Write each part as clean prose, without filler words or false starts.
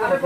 मैं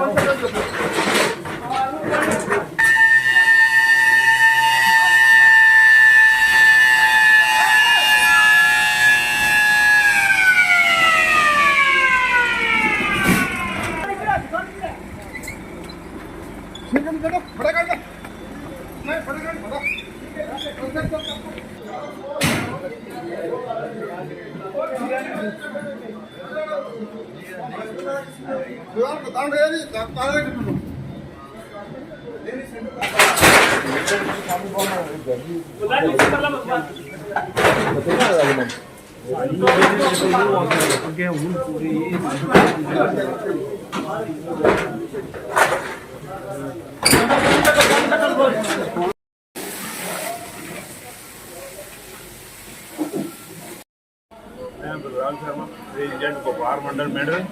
बलराम शर्मा, प्रेसिडेंट व्यापार मंडल मेडल।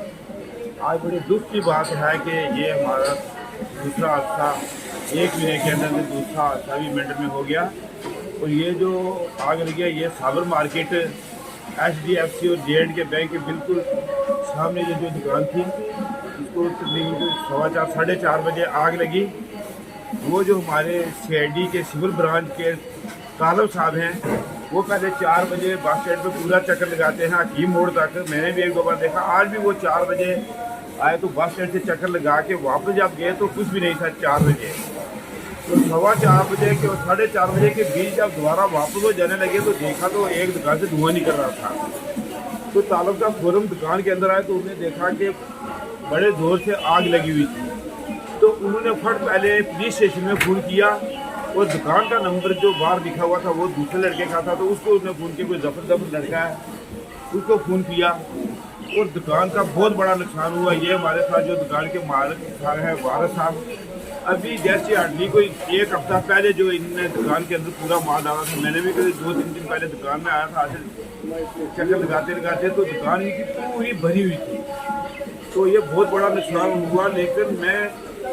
आज बड़ी दुख की बात है कि ये हमारा दूसरा हादसा एक महीने के अंदर दूसरा हादसा भी मेडल में हो गया। और ये जो आग लगी है ये साबर मार्केट HDFC और JND के बैंक के बिल्कुल सामने ये जो दुकान थी इसको तकरीबन 4:15 साढ़े 4 बजे आग लगी। वो जो हमारे CID के सिविल ब्रांच के तालब साहब हैं वो पहले 4 बजे बस स्टैंड पे पूरा चक्कर लगाते हैं हकीम मोड़ तक। मैंने भी एक दो बार देखा, आज भी वो 4 बजे आए तो बस स्टैंड से चक्कर लगा के वापस जब गए तो कुछ भी नहीं था 4 बजे। तो 4:15 बजे के और 4:30 बजे के बीच जब दोबारा वापस वो जाने लगे तो देखा तो एक दुकान से धुआं निकल रहा था। तो तालब साहब फौरन दुकान के अंदर आए तो उन्होंने देखा कि बड़े जोर से आग लगी हुई थी। तो उन्होंने फट पहले पुलिस स्टेशन में फ़ोन किया और दुकान का नंबर जो बाहर लिखा हुआ था वो दूसरे लड़के का था, तो उसको उसने फ़ोन किया, कोई जफर लड़का है उसको फ़ोन किया और दुकान का बहुत बड़ा नुकसान हुआ। ये हमारे साथ जो दुकान के मालिक है वारिस साहब, अभी जैसे हार्डली कोई एक हफ्ता पहले जो इनने दुकान के अंदर पूरा माल डाला था, मैंने भी कभी 2-3 दिन पहले दुकान में आया था, आज चक्कर लगाते लगाते तो दुकान की पूरी भरी हुई थी। तो ये बहुत बड़ा नुकसान हुआ। लेकिन मैं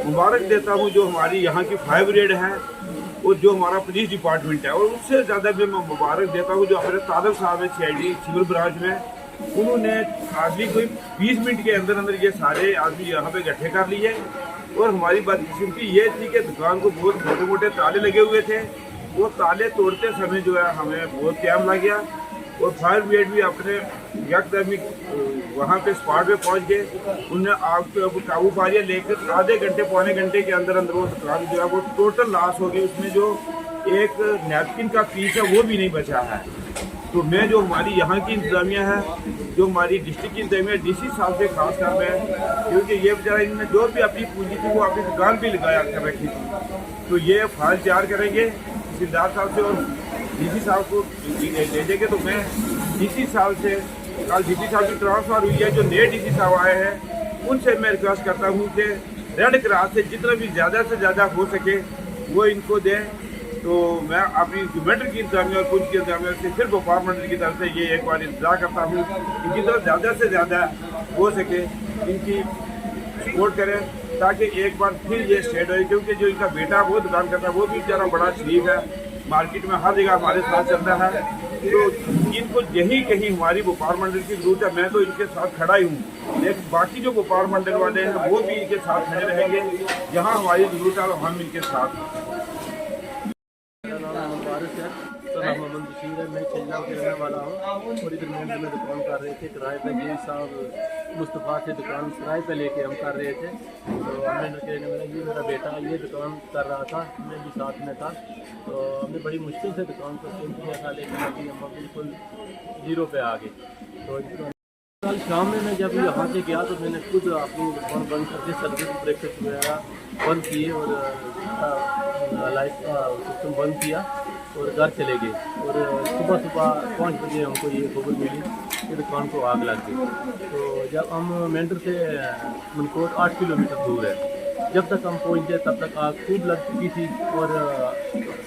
मुबारक देता हूँ जो हमारी यहाँ की फायर ब्रिगेड है और जो हमारा पुलिस डिपार्टमेंट है, और उससे ज़्यादा भी मैं मुबारक देता हूँ जो हमारे तालब साहब हैं CID सिविल ब्रांच में। उन्होंने आदमी कोई 20 मिनट के अंदर अंदर ये सारे आदमी यहाँ पे इकट्ठे कर लिए। और हमारी बदकिस्मती ये थी कि दुकान को बहुत मोटे मोटे ताले लगे हुए थे, वो ताले तोड़ते समय जो है हमें बहुत टाइम लग गया। और फायर ब्रिगेड भी अपने यकदमी वहाँ पे स्पॉट पे पहुँच गए, उन्होंने आग पे काबू पा लिया। लेकिन आधे घंटे पौने घंटे के अंदर अंदर वो दुकान जो है वो टोटल लॉस हो गई। उसमें जो एक नैपकिन का पीस है वो भी नहीं बचा है। तो मैं जो हमारी यहाँ की इंतजामिया है, जो हमारी डिस्ट्रिक्ट की इंतजामिया DC साहब से खास कर रहे हैं, क्योंकि ये बेचारा इन्होंने जो भी अपनी पूंजी थी वो अपनी दुकान पर लगाया कर रखी थी। तो ये फाइल तैयार करेंगे तहसीलदार साहब से और DC साहब को दे देंगे। तो मैं DC साहब से कल DC साहब की ट्रांसफ़र हुई है, जो नए DC साहब आए हैं उनसे मैं रिक्वेस्ट करता हूँ कि रेड क्रॉस से जितना भी ज़्यादा से ज़्यादा हो सके वो इनको दें। तो मैं अपनी मेडल की इंतजामिया और पुलिस की इंतजामिया से फिर व्यापार मंडल की तरफ से ये एक बार इंतजार करता हूँ कि जितना ज़्यादा से ज़्यादा हो सके इनकी सपोर्ट करें ताकि एक बार फिर ये स्टेट हो। क्योंकि जो इनका बेटा वो दुकान करता है वो भी बेचारा बड़ा शरीफ है, मार्केट में हर जगह हमारे साथ चल रहा है। तो इनको यही कहीं हमारी व्यापार मंडल की जरूरत है। मैं तो इनके साथ खड़ा ही हूँ, लेकिन बाकी जो व्यापार मंडल वाले हैं वो भी इनके साथ खड़े रहेंगे। जहाँ हमारी जरूरत है हम इनके साथ। मेरा नाम वारिस है, मोहम्मद बशीर है, मैं चिल्ला के रहने वाला हूँ। और इधर में दुकान कर रहे थे किराए पे, जी साहब मुस्तफ़ा से दुकान किराए पे लेके हम कर रहे थे। तो हमने ये मेरा बेटा ये दुकान कर रहा था, मैं भी साथ में था। तो हमने बड़ी मुश्किल से दुकान को शुरू किया था, लेकिन अभी हम बिल्कुल जीरो पे आ गए। तो कल शाम में मैं जब यहाँ से गया तो मैंने खुद अपनी दुकान बंद करके सर्विस ब्रेकफास्ट वगैरह बंद किए और लाइट का सिस्टम बंद किया और घर चले गए। और सुबह 5 बजे हमको ये खबर मिली कि दुकान को आग लग गई। तो जब हम मेंढर से मनकोट 8 किलोमीटर दूर है, जब तक हम पहुँचे तब तक आग खूब लग चुकी थी और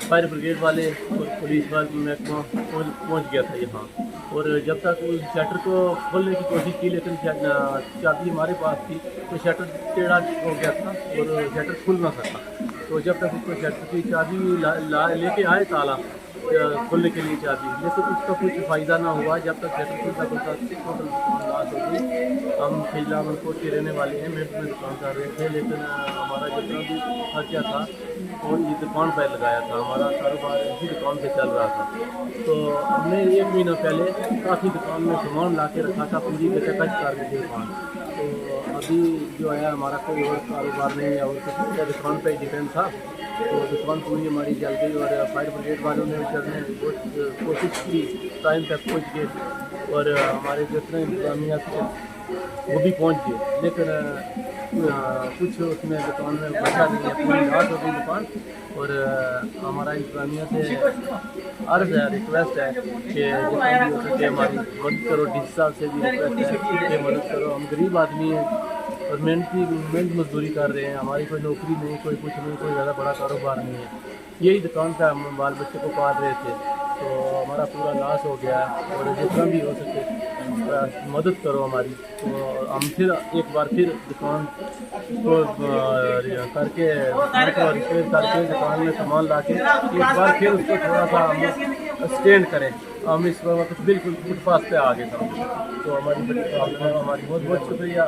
फायर ब्रिगेड वाले और पुलिस वाले महकमा पहुँच गया था यहाँ। और जब तक उस शटर को खोलने की कोशिश की लेकिन चाबी हमारे पास थी तो शटर टेढ़ा हो गया था और शटर खुल ना सका। तो जब तक उसको शटर की चाबी लेके आए ताला खोलने के लिए चाबी, लेकिन उसका कुछ फ़ायदा ना हुआ। जब तक शटर खुलता टोटल بات ہوگی. ہم کھیلا منکوٹ کے رہنے والے ہیں, منٹ میں دکان کر رہے تھے, لیکن ہمارا جتنا بھی خرچہ تھا وہ یہ دکان پہ لگایا تھا. ہمارا کاروبار اسی دکان پہ چل رہا تھا. تو ہم نے 1 مہینہ پہلے کافی دکان میں سامان لا کے رکھا تھا, پوری کچ کر دی تھی دکان. تو ابھی جو ہے ہمارا کوئی اور کاروبار نہیں ہے, اور کچھ دکان پہ ہی ڈیپینڈ تھا. تو دکان پوری ہماری جل گئی, اور فائر بریگیڈ والوں نے چلنے بہت کوشش کی, ٹائم تک پہنچ گئے, اور ہمارے جتنے انتظامیہ تھے وہ بھی پہنچ گئے, لیکن کچھ اس میں دکان میں بچا نہیں ہے, پوری رات ہو گئی دکان. اور ہمارا انتظامیہ سے عرض ہے, ریکویسٹ ہے کہ جتنا بھی ہو سکے ہماری مدد کرو. ڈی سی صاحب سے بھی ریکویسٹ ہے کہ مدد کرو. ہم غریب آدمی ہیں اور محنت مزدوری کر رہے ہیں, ہماری کوئی نوکری نہیں, کوئی کچھ نہیں, کوئی زیادہ بڑا کاروبار نہیں ہے. یہی دکان پہ ہم بال بچے کو پال رہے تھے, تو ہمارا پورا لاس ہو گیا ہے. اور جتنا بھی ہو سکے مدد کرو ہماری. تو ہم پھر ایک بار پھر دکان کو کر کے ریپیئر کر کے دکان میں سامان لا کے ایک بار پھر اس کو تھوڑا سا ہم اسٹینڈ کریں. ہم اس وقت بالکل فٹ پاتھ پہ آ گئے تھے. تو ہماری بڑی پرابلم ہے. ہماری بہت بہت شکریہ.